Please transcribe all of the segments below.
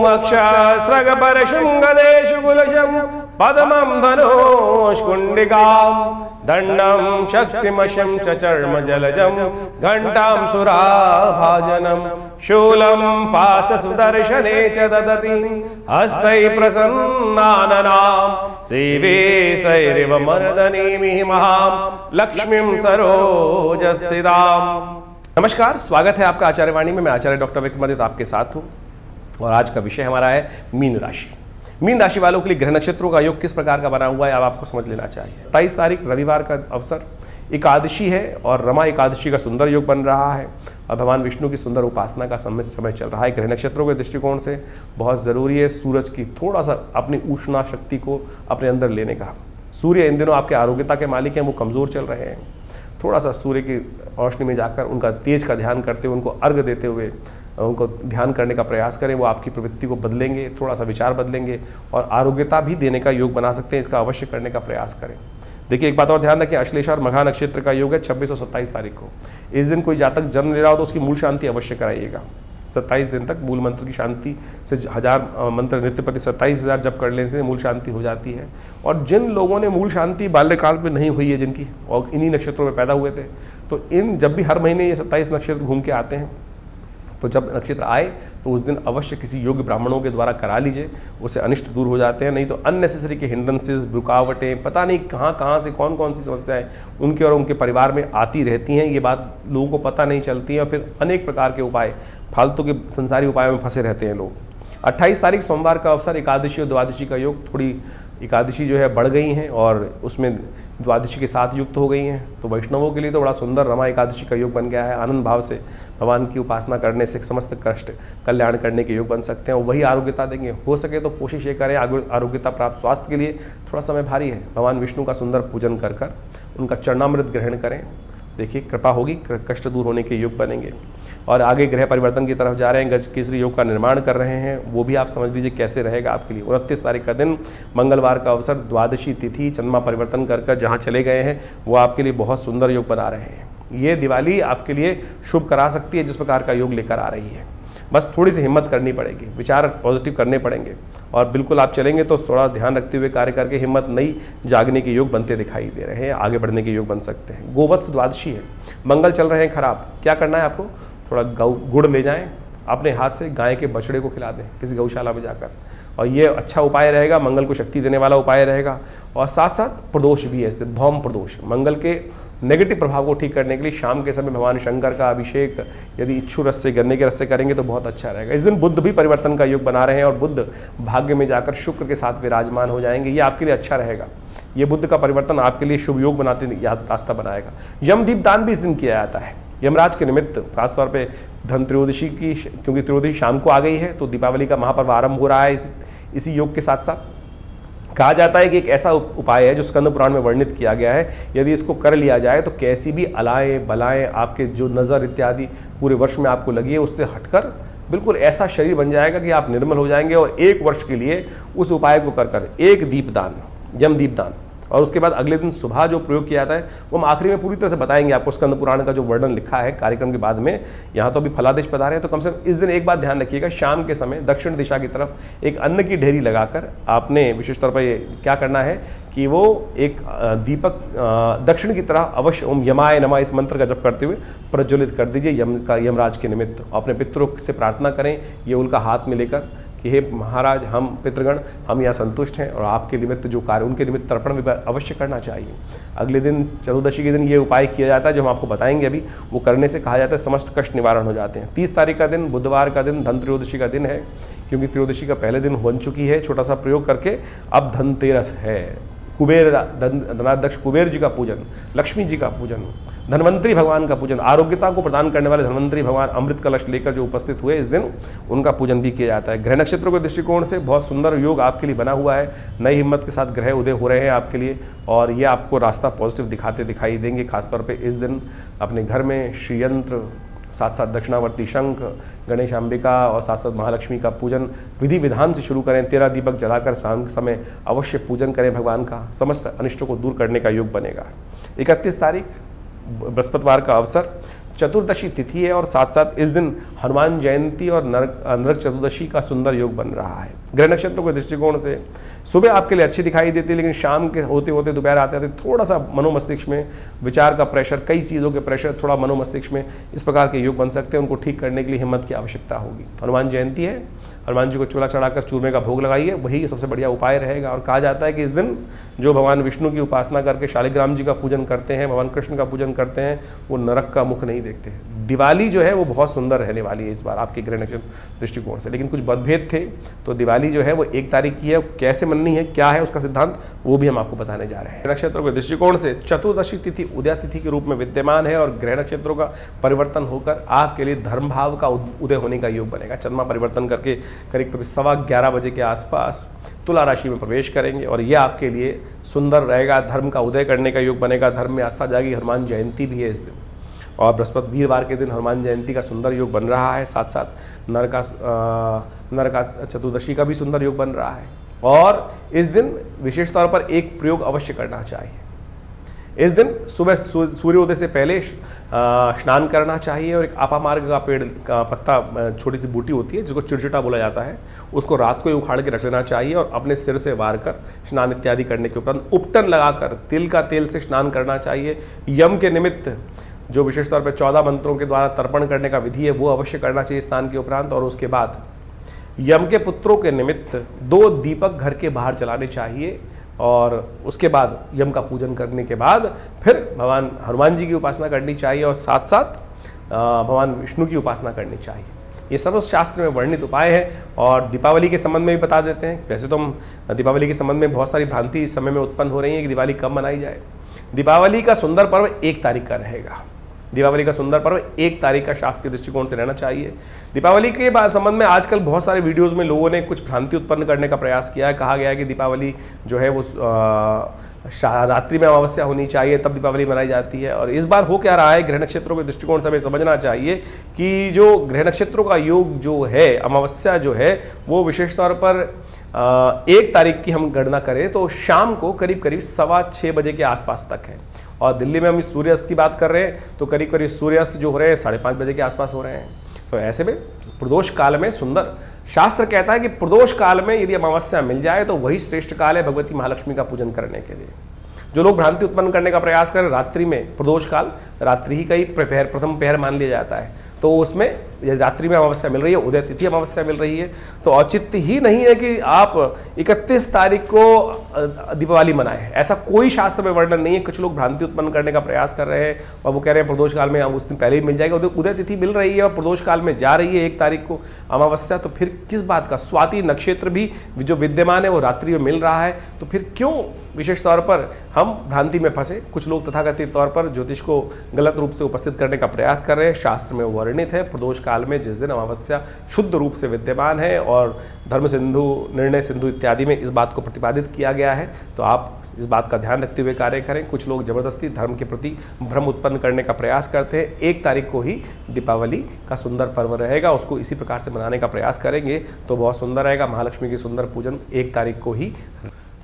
अक्षस्रगपरशृङ्गदेषु कुलशं पद्मं धनुष्कुण्डिकां दण्डं शक्तिमशं च चर्मजलजं घण्टां सुराभाजनं शूलं पाशसुदर्शने च ददति हस्तैः प्रसन्नाननां सेवे सैरिव मर्दनीमिः महां लक्ष्मीं सरोजस्थिताम्। नमस्कार, स्वागत है आपका आचार्यवाणी में। मैं आचार्य डॉक्टर विक्रमादित्य आपके साथ हूँ और आज का विषय हमारा है मीन राशि। मीन राशि वालों के लिए ग्रह नक्षत्रों का योग किस प्रकार का बना हुआ है अब आपको समझ लेना चाहिए। 27 तारीख रविवार का अवसर एकादशी है और रमा एकादशी का सुंदर योग बन रहा है और भगवान विष्णु की सुंदर उपासना का समय चल रहा है। ग्रह नक्षत्रों के दृष्टिकोण से बहुत ज़रूरी है सूरज की थोड़ा सा अपनी उष्णा शक्ति को अपने अंदर लेने का। सूर्य इन दिनों आपके आरोग्यता के मालिक हैं, वो कमज़ोर चल रहे हैं। थोड़ा सा सूर्य की रोशनी में जाकर उनका तेज का ध्यान करते हुए, उनको अर्घ्य देते हुए उनको ध्यान करने का प्रयास करें। वो आपकी प्रवृत्ति को बदलेंगे, थोड़ा सा विचार बदलेंगे और आरोग्यता भी देने का योग बना सकते हैं। इसका अवश्य करने का प्रयास करें। देखिए, एक बात और ध्यान रखें, अश्लेषा और मघा नक्षत्र का योग है 26 और 27 तारीख को। इस दिन कोई जातक जन्म ले रहा हो तो उसकी मूल शांति अवश्य कराइएगा। 27 दिन तक मूल मंत्र की शांति से 1000 मंत्र नित्य प्रति 27,000 जप कर लेने से मूल शांति हो जाती है। और जिन लोगों ने मूल शांति बाल्यकाल में नहीं हुई है, जिनकी और इन्हीं नक्षत्रों में पैदा हुए थे, तो इन जब भी हर महीने ये 27 नक्षत्र घूम के आते हैं, तो जब नक्षत्र आए तो उस दिन अवश्य किसी योग्य ब्राह्मणों के द्वारा करा लीजिए, उससे अनिष्ट दूर हो जाते हैं। नहीं तो अननेसेसरी के हिंड्रेंसेस, रुकावटें, पता नहीं कहाँ से कौन कौन सी समस्याएं उनके और उनके परिवार में आती रहती हैं। ये बात लोगों को पता नहीं चलती है और फिर अनेक प्रकार के उपाय, फालतू के संसारी उपायों में फंसे रहते हैं लोग। 28 तारीख सोमवार का अवसर एकादशी और द्वादशी का योग। थोड़ी एकादशी जो है बढ़ गई हैं और उसमें द्वादशी के साथ युक्त हो गई हैं, तो वैष्णवों के लिए तो बड़ा सुंदर रमा एकादशी का योग बन गया है। आनंद भाव से भगवान की उपासना करने से समस्त कष्ट कल्याण करने के योग बन सकते हैं और वही आरोग्यता देंगे। हो सके तो कोशिश ये करें, आरोग्यता प्राप्त स्वास्थ्य के लिए थोड़ा समय भारी है, भगवान विष्णु का सुंदर पूजन कर उनका चरणामृत ग्रहण करें। देखिए, कृपा होगी, कष्ट दूर होने के योग बनेंगे। और आगे ग्रह परिवर्तन की तरफ जा रहे हैं, गज केसरी योग का निर्माण कर रहे हैं, वो भी आप समझ लीजिए कैसे रहेगा आपके लिए। 29 तारीख का दिन मंगलवार का अवसर, द्वादशी तिथि, चंद्रमा परिवर्तन कर जहाँ चले गए हैं वो आपके लिए बहुत सुंदर योग बना रहे हैं। ये दिवाली आपके लिए शुभ करा सकती है जिस प्रकार का योग लेकर आ रही है। बस थोड़ी सी हिम्मत करनी पड़ेगी, विचार पॉजिटिव करने पड़ेंगे और बिल्कुल आप चलेंगे तो थोड़ा ध्यान रखते हुए कार्य करके हिम्मत नई जागने के योग बनते दिखाई दे रहे हैं, आगे बढ़ने के योग बन सकते हैं। गोवत्स द्वादशी है, मंगल चल रहे हैं खराब। क्या करना है आपको, थोड़ा गुड़ ले जाएं, अपने हाथ से गाय के बछड़े को खिला दें किसी गौशाला में जाकर, और ये अच्छा उपाय रहेगा, मंगल को शक्ति देने वाला उपाय रहेगा। और साथ साथ प्रदोष भी है, इससे भौम प्रदोष, मंगल के नेगेटिव प्रभाव को ठीक करने के लिए शाम के समय भगवान शंकर का अभिषेक यदि इच्छू रस से, गन्ने के रस से करेंगे तो बहुत अच्छा रहेगा। इस दिन बुध भी परिवर्तन का योग बना रहे हैं और बुध भाग्य में जाकर शुक्र के साथ विराजमान हो जाएंगे। ये आपके लिए अच्छा रहेगा। ये बुध का परिवर्तन आपके लिए शुभ योग बनाते रास्ता बनाएगा। यमदीप दान भी इस दिन किया जाता है यमराज के निमित्त, खासतौर पे धन त्रयोदशी की, क्योंकि त्रयोदशी शाम को आ गई है तो दीपावली का महापर्व आरंभ हो रहा है इसी योग के साथ साथ। कहा जाता है कि एक ऐसा उपाय है जो स्कंद पुराण में वर्णित किया गया है, यदि इसको कर लिया जाए तो कैसी भी अलाएं बलाएं, आपके जो नज़र इत्यादि पूरे वर्ष में आपको लगी है, उससे हटकर बिल्कुल ऐसा शरीर बन जाएगा कि आप निर्मल हो जाएंगे। और 1 वर्ष के लिए उस उपाय को कर एक दीपदान, यमदीप दान, और उसके बाद अगले दिन सुबह जो प्रयोग किया जाता है वो हम आखिरी में पूरी तरह से बताएंगे आपको। स्कंद पुराण का जो वर्णन लिखा है कार्यक्रम के बाद में, यहाँ तो अभी फलादेश बता रहे हैं, तो कम से कम इस दिन एक बात ध्यान रखिएगा, शाम के समय दक्षिण दिशा की तरफ एक अन्न की ढेरी लगाकर आपने विशेष तौर पर क्या करना है कि वो एक दीपक दक्षिण की तरह अवश्य ओम यमाय नमः इस मंत्र का जप करते हुए प्रज्वलित कर दीजिए यमराज के निमित्त। अपने पितरों से प्रार्थना करें ये उनका हाथ में लेकर कि हे महाराज, हम पितृगण हम यहाँ संतुष्ट हैं और आपके निमित्त जो कार्य, उनके निमित्त तर्पण भी अवश्य करना चाहिए। अगले दिन चतुर्दशी के दिन ये उपाय किया जाता है जो हम आपको बताएंगे अभी। वो करने से कहा जाता है समस्त कष्ट निवारण हो जाते हैं। 30 तारीख का दिन बुधवार का दिन धन त्रयोदशी का दिन है, क्योंकि त्रयोदशी का पहले दिन बन चुकी है छोटा सा प्रयोग करके। अब धनतेरस है, कुबेर धनाध्यक्ष कुबेर जी का पूजन, लक्ष्मी जी का पूजन, धन्वंतरी भगवान का पूजन, आरोग्यता को प्रदान करने वाले धन्वंतरी भगवान अमृत कलश लेकर जो उपस्थित हुए इस दिन, उनका पूजन भी किया जाता है। ग्रह नक्षत्रों के दृष्टिकोण से बहुत सुंदर योग आपके लिए बना हुआ है। नई हिम्मत के साथ ग्रह उदय हो रहे हैं आपके लिए और ये आपको रास्ता पॉजिटिव दिखाते दिखाई देंगे। खासतौर पर इस दिन अपने घर में श्रीयंत्र, साथ साथ दक्षिणावर्ती शंख, गणेश अंबिका और साथ साथ महालक्ष्मी का पूजन विधि विधान से शुरू करें। 13 दीपक जलाकर शाम के समय अवश्य पूजन करें भगवान का, समस्त अनिष्टों को दूर करने का योग बनेगा। 31 तारीख बृहस्पतिवार का अवसर, चतुर्दशी तिथि है और साथ साथ इस दिन हनुमान जयंती और नरक चतुर्दशी का सुंदर योग बन रहा है। ग्रह नक्षत्रों के दृष्टिकोण से सुबह आपके लिए अच्छी दिखाई देती है, लेकिन शाम के होते होते दोपहर आते आते थोड़ा सा मनोमस्तिष्क में विचार का प्रेशर, कई चीज़ों के प्रेशर, थोड़ा मनोमस्तिष्क में इस प्रकार के योग बन सकते हैं। उनको ठीक करने के लिए हिम्मत की आवश्यकता होगी। हनुमान जयंती है, हनुमान जी को चूल्हा चढ़ाकर चूरमे का भोग लगाइए, वही सबसे बढ़िया उपाय रहेगा। और कहा जाता है कि इस दिन जो भगवान विष्णु की उपासना करके शालिग्राम जी का पूजन करते हैं, भगवान कृष्ण का पूजन करते हैं, वो नरक का मुख नहीं देखते हैं। दिवाली जो है वो बहुत सुंदर रहने वाली है इस बार आपके ग्रह नक्षत्र दृष्टिकोण से, लेकिन कुछ मतभेद थे। तो दिवाली जो है वो 1 तारीख की है, कैसे मननी है, क्या है उसका सिद्धांत, वो भी हम आपको बताने जा रहे हैं। नक्षत्रों के दृष्टिकोण से चतुर्दशी तिथि उदय तिथि के रूप में विद्यमान है और ग्रह नक्षत्रों का परिवर्तन होकर आपके लिए धर्म भाव का उदय होने का योग बनेगा। चंद्रमा परिवर्तन करके करीब 11:15 बजे के आसपास तुला राशि में प्रवेश करेंगे और यह आपके लिए सुंदर रहेगा। धर्म का उदय करने का योग बनेगा, धर्म में आस्था जाएगी। हनुमान जयंती भी है इस दिन और बृहस्पति वीरवार के दिन हनुमान जयंती का सुंदर योग बन रहा है। साथ साथ नरका चतुर्दशी का भी सुंदर योग बन रहा है और इस दिन विशेष तौर पर एक प्रयोग अवश्य करना चाहिए। इस दिन सुबह सूर्योदय से पहले स्नान करना चाहिए और एक आपामार्ग का पेड़ का पत्ता, छोटी सी बूटी होती है जिसको चिड़चिटा बोला जाता है, उसको रात को ही उखाड़ के रख लेना चाहिए और अपने सिर से वार कर स्नान इत्यादि करने के उपरांत उपटन लगाकर तिल का तेल से स्नान करना चाहिए। यम के निमित्त जो विशेष तौर पर 14 मंत्रों के द्वारा तर्पण करने का विधि है वो अवश्य करना चाहिए स्नान के उपरांत। और उसके बाद यम के पुत्रों के निमित्त 2 दीपक घर के बाहर जलाने चाहिए और उसके बाद यम का पूजन करने के बाद फिर भगवान हनुमान जी की उपासना करनी चाहिए और साथ साथ भगवान विष्णु की उपासना करनी चाहिए। ये सब शास्त्र में वर्णित उपाय है और दीपावली के संबंध में भी बता देते हैं। वैसे तो हम दीपावली के संबंध में बहुत सारी भ्रांति इस समय में उत्पन्न हो रही है कि दिवाली कब मनाई जाए। दीपावली का सुंदर पर्व 1 तारीख का रहेगा। दीपावली का सुंदर पर्व 1 तारीख का शास्त्र के दृष्टिकोण से रहना चाहिए। दीपावली के संबंध में आजकल बहुत सारे वीडियोस में लोगों ने कुछ भ्रांति उत्पन्न करने का प्रयास किया है। कहा गया है कि दीपावली जो है वो रात्रि में अमावस्या होनी चाहिए तब दीपावली मनाई जाती है। और इस बार हो क्या रहा है, ग्रह नक्षत्रों के दृष्टिकोण से हमें समझना चाहिए कि जो ग्रह नक्षत्रों का योग जो है, अमावस्या जो है वो विशेष तौर पर 1 तारीख की हम गणना करें तो शाम को करीब 6:15 बजे के आसपास तक है और दिल्ली में हम सूर्यास्त की बात कर रहे हैं तो करीब सूर्यास्त जो हो रहे हैं 5:30 बजे के आसपास हो रहे हैं। तो ऐसे में प्रदोष काल में सुंदर, शास्त्र कहता है कि प्रदोष काल में यदि अमावस्या मिल जाए तो वही श्रेष्ठ काल है भगवती महालक्ष्मी का पूजन करने के लिए। जो लोग भ्रांति उत्पन्न करने का प्रयास करें रात्रि में, प्रदोष काल रात्रि ही का ही प्रथम पहर मान लिया जाता है, तो उसमें रात्रि में अमावस्या मिल रही है, उदय तिथि अमावस्या मिल रही है, तो औचित्य ही नहीं है कि आप 31 तारीख को दीपावली मनाएं। ऐसा कोई शास्त्र में वर्णन नहीं है। कुछ लोग भ्रांति उत्पन्न करने का प्रयास कर रहे हैं और वो कह रहे हैं प्रदोष काल में उस दिन पहले ही मिल जाएगा। उदय तिथि मिल रही है और प्रदोष काल में जा रही है 1 तारीख को अमावस्या, तो फिर किस बात का। स्वाति नक्षत्र भी जो विद्यमान है वो रात्रि में मिल रहा है, तो फिर क्यों विशेष तौर पर हम भ्रांति में फंसे। कुछ लोग तथाकथित तौर पर ज्योतिष को गलत रूप से उपस्थित करने का प्रयास कर रहे हैं। शास्त्र में वर्णित है प्रदोष काल में जिस दिन अमावस्या शुद्ध रूप से विद्यमान है और धर्म सिंधु, निर्णय सिंधु इत्यादि में इस बात को प्रतिपादित किया गया है, तो आप इस बात का ध्यान रखते हुए कार्य करें। कुछ लोग जबरदस्ती धर्म के प्रति भ्रम उत्पन्न करने का प्रयास करते हैं। 1 तारीख को ही दीपावली का सुंदर पर्व रहेगा, उसको इसी प्रकार से मनाने का प्रयास करेंगे तो बहुत सुंदर रहेगा। महालक्ष्मी की सुंदर पूजन 1 तारीख को ही।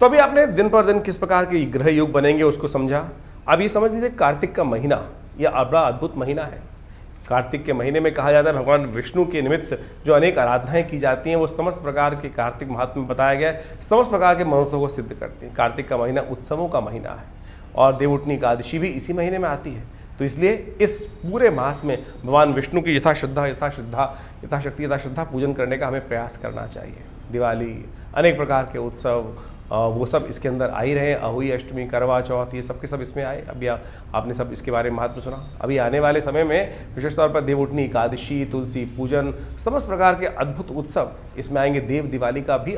तो अभी आपने दिन पर दिन किस प्रकार के ग्रह योग बनेंगे उसको समझा। अब ये समझ लीजिए कार्तिक का महीना यह बड़ा अद्भुत महीना है। कार्तिक के महीने में कहा जाता है भगवान विष्णु के निमित्त जो अनेक आराधनाएं की जाती हैं वो समस्त प्रकार के कार्तिक महात्म्य में बताया गया है, समस्त प्रकार के मनोरथों को सिद्ध करती हैं। कार्तिक का महीना उत्सवों का महीना है और देवउठनी एकादशी भी इसी महीने में आती है, तो इसलिए इस पूरे मास में भगवान विष्णु की यथाशक्ति पूजन करने का हमें प्रयास करना चाहिए। दिवाली, अनेक प्रकार के उत्सव वो सब इसके अंदर आ ही रहे हैं। अहोई अष्टमी, करवा चौथ, ये सब के सब इसमें आए। अभी आपने सब इसके बारे में महत्व सुना। अभी आने वाले समय में विशेष तौर पर देवउठनी एकादशी, तुलसी पूजन, समस्त प्रकार के अद्भुत उत्सव इसमें आएंगे। देव दिवाली का भी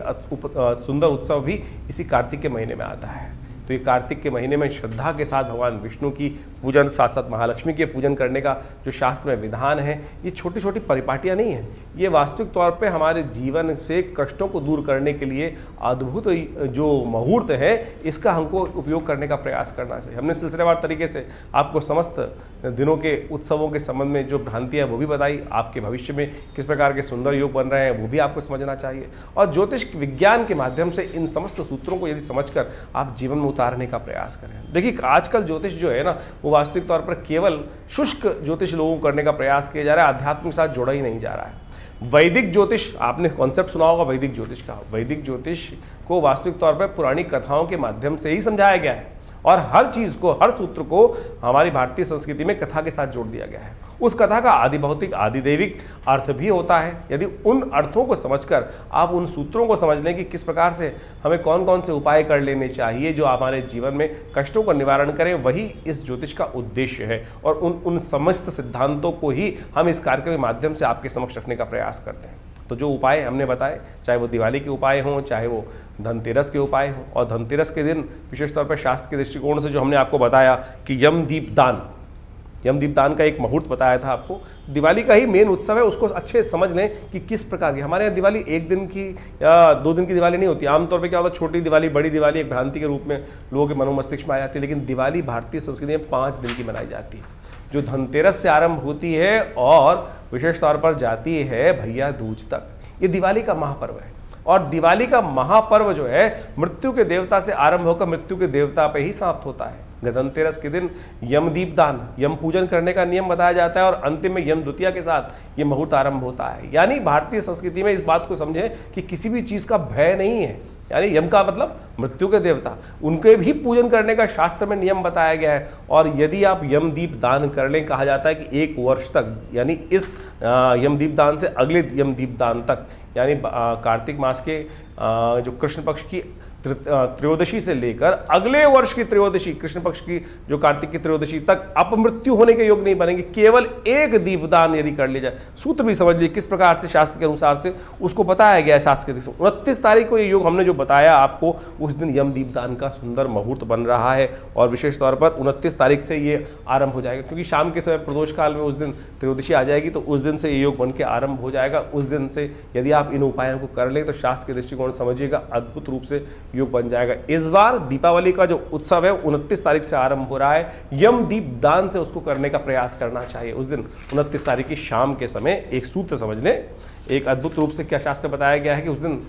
सुंदर उत्सव भी इसी कार्तिक के महीने में आता है। तो ये कार्तिक के महीने में श्रद्धा के साथ भगवान विष्णु की पूजन, साथ साथ महालक्ष्मी के पूजन करने का जो शास्त्र में विधान है, ये छोटी छोटी परिपाटियाँ नहीं है, ये वास्तविक तौर पे हमारे जीवन से कष्टों को दूर करने के लिए अद्भुत जो मुहूर्त है इसका हमको उपयोग करने का प्रयास करना चाहिए। हमने सिलसिलेवार तरीके से आपको समस्त दिनों के उत्सवों के संबंध में जो भ्रांतियाँ वो भी बताई, आपके भविष्य में किस प्रकार के सुंदर योग बन रहे हैं वो भी आपको समझना चाहिए। और ज्योतिष विज्ञान के माध्यम से इन समस्त सूत्रों को यदि समझकर आप जीवन में उतारने का प्रयास करें। देखिए आजकल ज्योतिष जो है ना वो वास्तविक तौर पर केवल शुष्क ज्योतिष लोगों को करने का प्रयास किया जा रहा है, आध्यात्म के साथ जोड़ा ही नहीं जा रहा है। वैदिक ज्योतिष, आपने कॉन्सेप्ट सुना होगा वैदिक ज्योतिष का। वैदिक ज्योतिष को वास्तविक तौर पर पुरानी कथाओं के माध्यम से ही समझाया गया है और हर चीज को, हर सूत्र को हमारी भारतीय संस्कृति में कथा के साथ जोड़ दिया गया है। उस कथा का आदि भौतिक आदि दैविक अर्थ भी होता है। यदि उन अर्थों को समझकर आप उन सूत्रों को समझ लें कि किस प्रकार से हमें कौन कौन से उपाय कर लेने चाहिए जो हमारे जीवन में कष्टों का निवारण करें, वही इस ज्योतिष का उद्देश्य है। और उन समस्त सिद्धांतों को ही हम इस कार्यक्रम के माध्यम से आपके समक्ष रखने का प्रयास करते हैं। तो जो उपाय हमने बताए, चाहे वो दिवाली के उपाय हों, चाहे वो धनतेरस के उपाय हों, और धनतेरस के दिन विशेष तौर पर शास्त्र के दृष्टिकोण से जो हमने आपको बताया कि यमदीप दान का एक मुहूर्त बताया था आपको। दिवाली का ही मेन उत्सव है, उसको अच्छे समझ लें कि किस प्रकार की हमारे यहाँ दिवाली 1 दिन की या 2 दिन की दिवाली नहीं होती। आमतौर पे क्या होता है, छोटी दिवाली बड़ी दिवाली एक भ्रांति के रूप में लोगों के मनो मस्तिष्क में आ जाती है, लेकिन दिवाली भारतीय संस्कृति में 5 दिन की मनाई जाती है, जो धनतेरस से आरंभ होती है और विशेष तौर पर जाती है भैया दूज तक। ये दिवाली का महापर्व है और दिवाली का महापर्व जो है मृत्यु के देवता से आरंभ होकर मृत्यु के देवता पे ही समाप्त होता है। धनतेरस के दिन यमदीप दान, यम पूजन करने का नियम बताया जाता है और अंतिम में यम द्वितीया के साथ ये मुहूर्त आरंभ होता है। यानी भारतीय संस्कृति में इस बात को समझें कि किसी भी चीज का भय नहीं है। यानी यम का मतलब मृत्यु के देवता, उनके भी पूजन करने का शास्त्र में नियम बताया गया है। और यदि आप यमदीप दान कर लें, कहा जाता है कि 1 वर्ष तक, यानी इस यमदीप दान से अगले यमदीप दान तक, यानी कार्तिक मास के जो कृष्ण पक्ष की त्रयोदशी से लेकर अगले वर्ष की त्रयोदशी, कृष्ण पक्ष की जो कार्तिक की त्रयोदशी तक अपमृत्यु होने के योग नहीं बनेंगे। केवल 1 दीपदान यदि कर लिया जाए, सूत्र भी समझ लीजिए किस प्रकार से शास्त्र के अनुसार से उसको बताया गया है। शास्त्र के 29 तारीख को ये योग हमने जो बताया आपको, उस दिन यम दीपदान का सुंदर मुहूर्त बन रहा है और विशेष तौर पर 29 तारीख से ये आरंभ हो जाएगा, क्योंकि शाम के समय प्रदोष काल में उस दिन त्रयोदशी आ जाएगी, तो उस दिन से ये योग बन के आरंभ हो जाएगा। उस दिन से यदि आप इन उपायों को कर लें तो शास्त्र के दृष्टिकोण समझिएगा अद्भुत रूप से योग बन जाएगा। इस बार दीपावली का जो उत्सव है 29 तारीख से आरंभ हो रहा है। यम दीप दान से उसको करने का प्रयास करना चाहिए। उस दिन 29 तारीख की शाम के समय एक सूत्र समझ लें, एक अद्भुत रूप से क्या शास्त्र बताया गया है कि उस दिन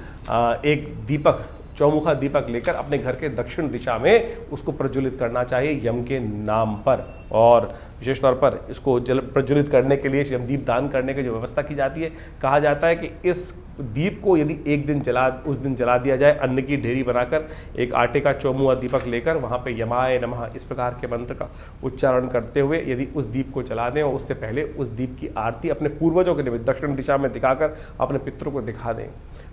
एक दीपक, चौमुखा दीपक लेकर अपने घर के दक्षिण दिशा में उसको प्रज्वलित करना चाहिए यम के नाम पर। और विशेष तौर पर इसको प्रज्वलित करने के लिए यमदीप दान करने की जो व्यवस्था की जाती है, कहा जाता है कि इस दीप को यदि उस दिन जला दिया जाए, अन्न की ढेरी बनाकर एक आटे का चौमुआ दीपक लेकर वहाँ पे यमाय नमः इस प्रकार के मंत्र का उच्चारण करते हुए यदि उस दीप को जला दें और उससे पहले उस दीप की आरती अपने पूर्वजों के निमित्त दक्षिण दिशा में दिखाकर अपने पितरों को दिखा दें,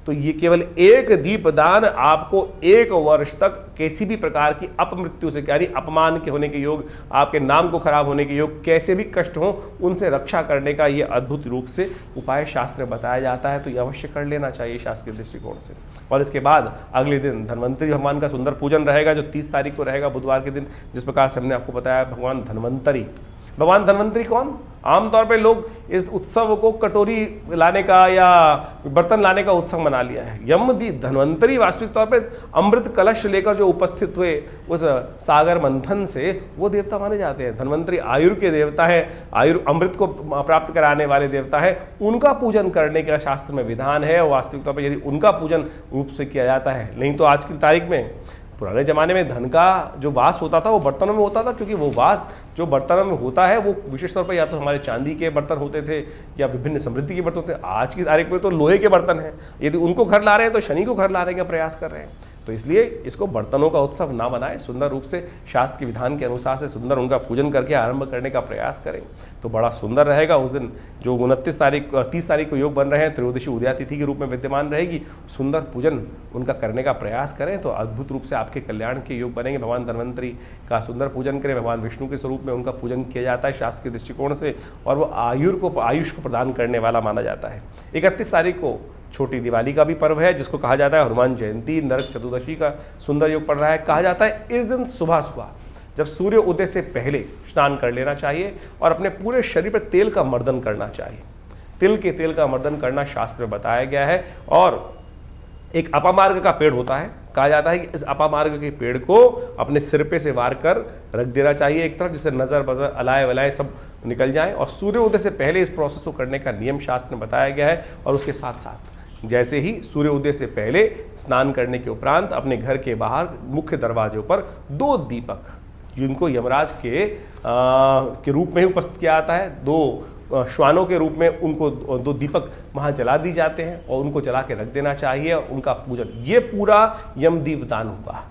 तो ये केवल 1 दीपदान आपको 1 वर्ष तक किसी भी प्रकार की अपमृत्यु से, यानी अपमान के होने के योग, आपके नाम को खराब होने के योग, कैसे भी कष्ट हो उनसे रक्षा करने का ये अद्भुत रूप से उपाय शास्त्र बताया जाता है। तो ये अवश्य कर लेना चाहिए शास्त्र के दृष्टिकोण से। और इसके बाद अगले दिन धन्वंतरी भगवान का सुंदर पूजन रहेगा, जो 30 तारीख को रहेगा बुधवार के दिन। जिस प्रकार से हमने आपको बताया भगवान धन्वंतरी कौन? आमतौर पे लोग इस उत्सव को कटोरी लाने का या बर्तन लाने का उत्सव मना लिया है। धन्वंतरी वास्तविक तौर पे अमृत कलश लेकर जो उपस्थित हुए उस सागर मंथन से वो देवता माने जाते हैं। धन्वंतरी आयुर के देवता है, अमृत को प्राप्त कराने वाले देवता है, उनका पूजन करने का शास्त्र में विधान है। और वास्तविक तौर पर यदि उनका पूजन रूप से किया जाता है, नहीं तो आज की तारीख में, पुराने ज़माने में धन का जो वास होता था वो बर्तनों में होता था, क्योंकि वो वास जो बर्तनों में होता है वो विशेष तौर पर या तो हमारे चांदी के बर्तन होते थे या विभिन्न समृद्धि के बर्तन होते थे। आज की तारीख में तो लोहे के बर्तन हैं। यदि उनको घर ला रहे हैं तो शनि को घर लाने का प्रयास कर रहे हैं। तो इसलिए इसको बर्तनों का उत्सव ना बनाएं, सुंदर रूप से शास्त्र के विधान के अनुसार से सुंदर उनका पूजन करके आरंभ करने का प्रयास करें तो बड़ा सुंदर रहेगा। उस दिन जो 30 तारीख को योग बन रहे हैं, त्रयोदशी उदया तिथि के रूप में विद्यमान रहेगी, सुंदर पूजन उनका करने का प्रयास करें तो अद्भुत रूप से आपके कल्याण के योग बनेंगे। भगवान धन्वंतरी का सुंदर पूजन करें। भगवान विष्णु के स्वरूप में उनका पूजन किया जाता है शास्त्र के दृष्टिकोण से, और वो आयुष को प्रदान करने वाला माना जाता है। 31 तारीख को छोटी दिवाली का भी पर्व है, जिसको कहा जाता है हनुमान जयंती। नरक चतुर्दशी का सुंदर योग पड़ रहा है। कहा जाता है इस दिन सुबह सुबह जब सूर्य उदय से पहले स्नान कर लेना चाहिए और अपने पूरे शरीर पर तेल का मर्दन करना चाहिए। तिल के तेल का मर्दन करना शास्त्र में बताया गया है। और एक अपामार्ग का पेड़ होता है, कहा जाता है कि इस अपामार्ग के पेड़ को अपने सिर पे से वार कर रख देना चाहिए एक तरफ, जिससे नजर बजर अलाय वलाय सब निकल जाए। और सूर्योदय से पहले इस प्रोसेस को करने का नियम शास्त्र में बताया गया है। और उसके साथ साथ जैसे ही सूर्योदय से पहले स्नान करने के उपरांत अपने घर के बाहर मुख्य दरवाजों पर 2 दीपक, जिनको यमराज के रूप में ही उपस्थित किया जाता है, 2 श्वानों के रूप में उनको 2 दीपक वहां जला दी जाते हैं और उनको जला के रख देना चाहिए। उनका पूजन, ये पूरा यमदीप दान होगा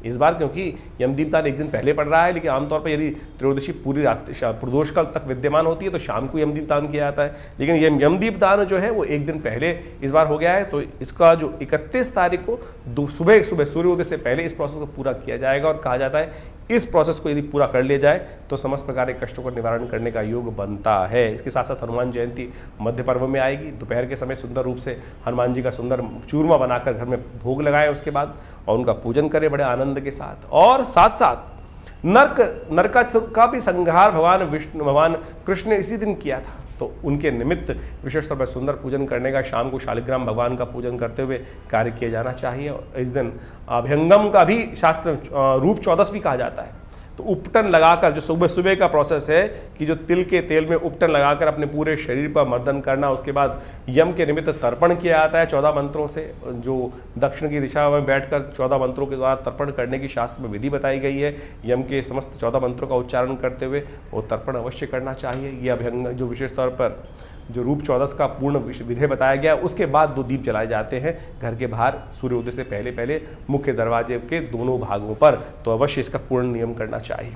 इस बार, क्योंकि यमदीप दान एक दिन पहले पड़ रहा है, लेकिन आमतौर पर यदि त्रयोदशी पूरी रात प्रदोष काल तक विद्यमान होती है तो शाम को यमदीप दान किया जाता है, लेकिन ये यमदीप दान जो है वो एक दिन पहले इस बार हो गया है। तो इसका जो 31 तारीख को सुबह सूर्योदय से पहले इस प्रोसेस को पूरा किया जाएगा। और कहा जाता है इस प्रोसेस को यदि पूरा कर लिया जाए तो समस्त प्रकार के कष्टों का निवारण करने का योग बनता है। इसके साथ साथ हनुमान जयंती मध्य पर्व में आएगी। दोपहर के समय सुंदर रूप से हनुमान जी का सुंदर चूरमा बनाकर घर में भोग लगाएं उसके बाद, और उनका पूजन करें बड़े आनंद के साथ। और साथ साथ नरक का भी संहार भगवान कृष्ण ने इसी दिन किया था, तो उनके निमित्त विशेष तौर पर सुंदर पूजन करने का, शाम को शालिग्राम भगवान का पूजन करते हुए कार्य किया जाना चाहिए। और इस दिन अभ्यंगम का भी शास्त्र रूप 14 भी कहा जाता है। तो उपटन लगाकर, जो सुबह सुबह का प्रोसेस है कि जो तिल के तेल में उपटन लगाकर अपने पूरे शरीर पर मर्दन करना, उसके बाद यम के निमित्त तर्पण किया जाता है 14 मंत्रों से, जो दक्षिण की दिशा में बैठकर 14 मंत्रों के द्वारा तर्पण करने की शास्त्र में विधि बताई गई है। यम के समस्त 14 मंत्रों का उच्चारण करते हुए वो तर्पण अवश्य करना चाहिए। ये अभ्यंग जो विशेष तौर पर जो रूप 14 का पूर्ण विधि बताया गया, उसके बाद 2 दीप जलाए जाते हैं घर के बाहर सूर्योदय से पहले पहले मुख्य दरवाजे के दोनों भागों पर। तो अवश्य इसका पूर्ण नियम करना चाहिए।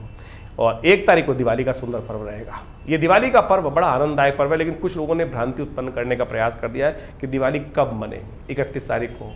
और 1 तारीख को दिवाली का सुंदर पर्व रहेगा। ये दिवाली का पर्व बड़ा आनंददायक पर्व है, लेकिन कुछ लोगों ने भ्रांति उत्पन्न करने का प्रयास कर दिया है कि दिवाली कब मने, 31 तारीख को।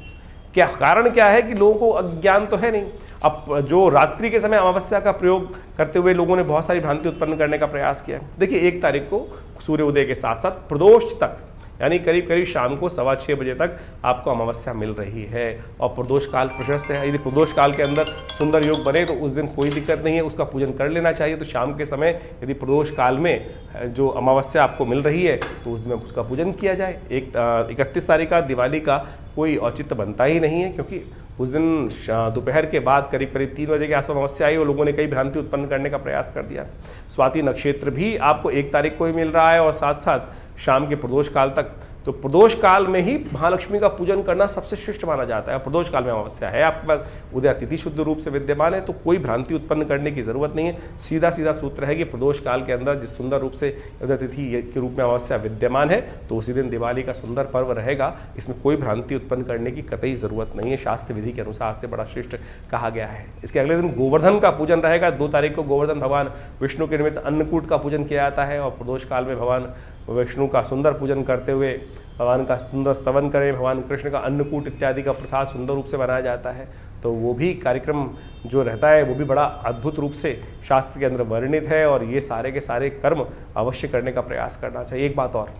क्या कारण क्या है कि लोगों को अज्ञान तो है नहीं। अब जो रात्रि के समय अमावस्या का प्रयोग करते हुए लोगों ने बहुत सारी भ्रांति उत्पन्न करने का प्रयास किया। देखिए 1 तारीख को सूर्योदय के साथ साथ प्रदोष तक, यानी करीब करीब शाम को 6:15 बजे तक आपको अमावस्या मिल रही है। और प्रदोष काल प्रशस्त है। यदि प्रदोष काल के अंदर सुंदर योग बने तो उस दिन कोई दिक्कत नहीं है, उसका पूजन कर लेना चाहिए। तो शाम के समय यदि प्रदोष काल में जो अमावस्या आपको मिल रही है तो उसमें उसका पूजन किया जाए। 31 तारीख का दिवाली का कोई औचित्य बनता ही नहीं है, क्योंकि उस दिन दोपहर के बाद करीब करीब 3 बजे के आसपास अमावस्या आई और लोगों ने कई भ्रांति उत्पन्न करने का प्रयास कर दिया। स्वाति नक्षत्र भी आपको 1 तारीख को ही मिल रहा है और साथ साथ शाम के प्रदोष काल तक। तो प्रदोष काल में ही महालक्ष्मी का पूजन करना सबसे श्रेष्ठ माना जाता है। प्रदोष काल में अमावस्या है आपके पास, उदय तिथि शुद्ध रूप से विद्यमान है, तो कोई भ्रांति उत्पन्न करने की जरूरत नहीं है। सीधा सीधा सूत्र है कि प्रदोष काल के अंदर जिस सुंदर रूप से उदय तिथि के रूप में अमावस्या विद्यमान है तो उसी दिन दिवाली का सुंदर पर्व रहेगा। इसमें कोई भ्रांति उत्पन्न करने की कतई जरूरत नहीं है। शास्त्र विधि के अनुसार से बड़ा श्रेष्ठ कहा गया है। इसके अगले दिन गोवर्धन का पूजन रहेगा। 2 तारीख को गोवर्धन भगवान विष्णु के निमित्त अन्नकूट का पूजन किया जाता है। और प्रदोष काल में भगवान विष्णु का सुंदर पूजन करते हुए भगवान का सुंदर स्तवन करें। भगवान कृष्ण का अन्नकूट इत्यादि का प्रसाद सुंदर रूप से बनाया जाता है। तो वो भी कार्यक्रम जो रहता है वो भी बड़ा अद्भुत रूप से शास्त्र के अंदर वर्णित है। और ये सारे के सारे कर्म अवश्य करने का प्रयास करना चाहिए। एक बात और,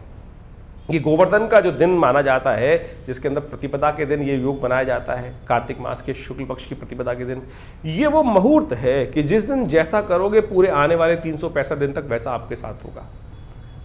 ये गोवर्धन का जो दिन माना जाता है, जिसके अंदर प्रतिपदा के दिन ये योग बनाया जाता है, कार्तिक मास के शुक्ल पक्ष की प्रतिपदा के दिन, ये वो मुहूर्त है कि जिस दिन जैसा करोगे पूरे आने वाले 365 दिन तक वैसा आपके साथ होगा।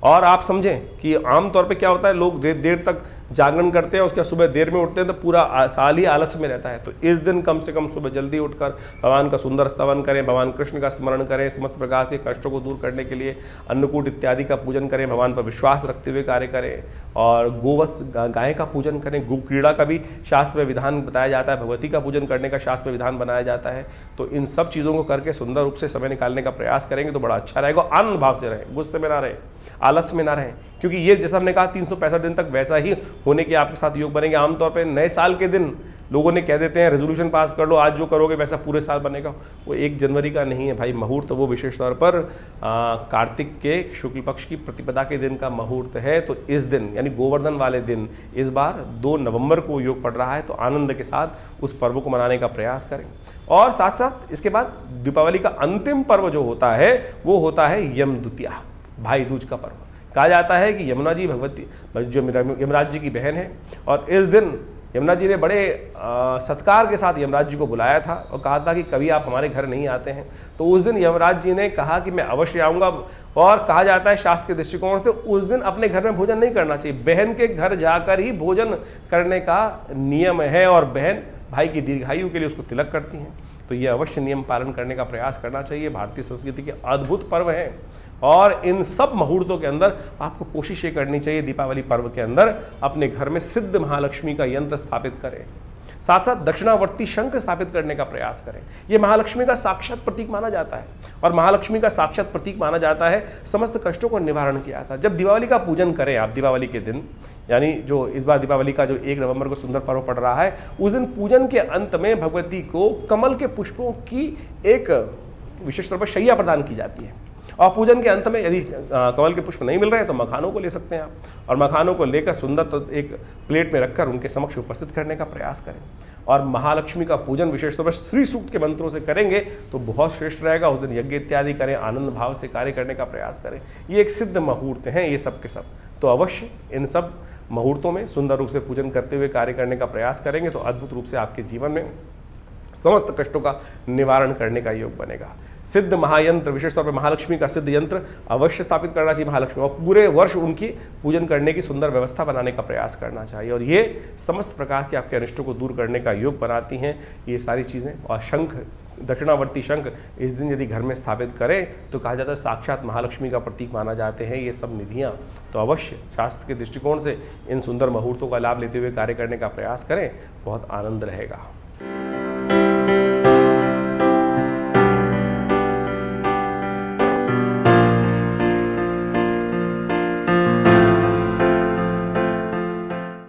और आप समझें कि आमतौर पे क्या होता है, लोग देर तक जागरण करते हैं, उसके सुबह देर में उठते हैं तो पूरा साल ही आलस्य में रहता है। तो इस दिन कम से कम सुबह जल्दी उठकर भगवान का सुंदर स्तवन करें, भगवान कृष्ण का स्मरण करें, समस्त प्रकार से कष्टों को दूर करने के लिए अन्नकूट इत्यादि का पूजन करें, भगवान पर विश्वास रखते हुए कार्य करें। और गोवत्स गाय का पूजन करें। गो क्रीड़ा का भी शास्त्र में विधान बताया जाता है, भगवती का पूजन करने का शास्त्र में विधान बनाया जाता है। तो इन सब चीज़ों को करके सुंदर रूप से समय निकालने का प्रयास करेंगे तो बड़ा अच्छा रहेगा। आनंद भाव से रहें, गुस्से में ना रहें, आलस्य में ना रहें, क्योंकि ये जैसा हमने कहा 365 दिन तक वैसा ही होने के आपके साथ योग बनेंगे। आमतौर पे नए साल के दिन लोगों ने कह देते हैं रेजोल्यूशन पास कर लो, आज जो करोगे वैसा पूरे साल बनेगा। वो 1 जनवरी का नहीं है भाई मुहूर्त, तो वो विशेष तौर पर कार्तिक के शुक्ल पक्ष की प्रतिपदा के दिन का मुहूर्त है। तो इस दिन यानी गोवर्धन वाले दिन इस बार 2 नवंबर को योग पड़ रहा है। तो आनंद के साथ उस पर्व को मनाने का प्रयास करें। और साथ साथ इसके बाद दीपावली का अंतिम पर्व जो होता है वो होता है यम द्वितीया, भाई दूज का पर्व। कहा जाता है कि यमुना जी भगवती जो यमराज जी की बहन है, और इस दिन यमुना जी ने बड़े सत्कार के साथ यमराज जी को बुलाया था और कहा था कि कभी आप हमारे घर नहीं आते हैं। तो उस दिन यमराज जी ने कहा कि मैं अवश्य आऊँगा। और कहा जाता है शास्त्र के दृष्टिकोण से उस दिन अपने घर में भोजन नहीं करना चाहिए, बहन के घर जाकर ही भोजन करने का नियम है। और बहन भाई की दीर्घायु के लिए उसको तिलक करती हैं। तो ये अवश्य नियम पालन करने का प्रयास करना चाहिए। भारतीय संस्कृति के अद्भुत पर्व हैं और इन सब मुहूर्तों के अंदर आपको कोशिश ये करनी चाहिए दीपावली पर्व के अंदर अपने घर में सिद्ध महालक्ष्मी का यंत्र स्थापित करें, साथ साथ दक्षिणावर्ती शंख स्थापित करने का प्रयास करें। यह महालक्ष्मी का साक्षात प्रतीक माना जाता है और महालक्ष्मी का साक्षात प्रतीक माना जाता है समस्त कष्टों को निवारण किया जाता है। जब दिवाली का पूजन करें आप, दिवाली के दिन, यानी जो इस बार दीपावली का जो 1 नवंबर को सुंदर पर्व पड़ रहा है, उस दिन पूजन के अंत में भगवती को कमल के पुष्पों की एक विशेष तौर पर शैया प्रदान की जाती है और पूजन के अंत में यदि कमल के पुष्प नहीं मिल रहे हैं तो मखानों को ले सकते हैं आप और मखानों को लेकर सुंदर तो एक प्लेट में रखकर उनके समक्ष उपस्थित करने का प्रयास करें। और महालक्ष्मी का पूजन विशेष तौर पर श्री सूक्त के मंत्रों से करेंगे तो बहुत श्रेष्ठ रहेगा। उस दिन यज्ञ इत्यादि करें, आनंद भाव से कार्य करने का प्रयास करें। ये एक सिद्ध मुहूर्त हैं ये सब के सब, तो अवश्य इन सब मुहूर्तों में सुंदर रूप से पूजन करते हुए कार्य करने का प्रयास करेंगे तो अद्भुत रूप से आपके जीवन में समस्त कष्टों का निवारण करने का योग बनेगा। सिद्ध महायंत्र, विशेष तौर पर महालक्ष्मी का सिद्ध यंत्र अवश्य स्थापित करना चाहिए महालक्ष्मी, और पूरे वर्ष उनकी पूजन करने की सुंदर व्यवस्था बनाने का प्रयास करना चाहिए और ये समस्त प्रकार के आपके अनिष्टों को दूर करने का योग बनाती हैं ये सारी चीज़ें। और शंख, दक्षिणावर्ती शंख इस दिन यदि घर में स्थापित करें तो कहा जाता है साक्षात महालक्ष्मी का प्रतीक माना जाते हैं ये सब निधियाँ। तो अवश्य शास्त्र के दृष्टिकोण से इन सुंदर मुहूर्तों का लाभ लेते हुए कार्य करने का प्रयास करें, बहुत आनंद रहेगा।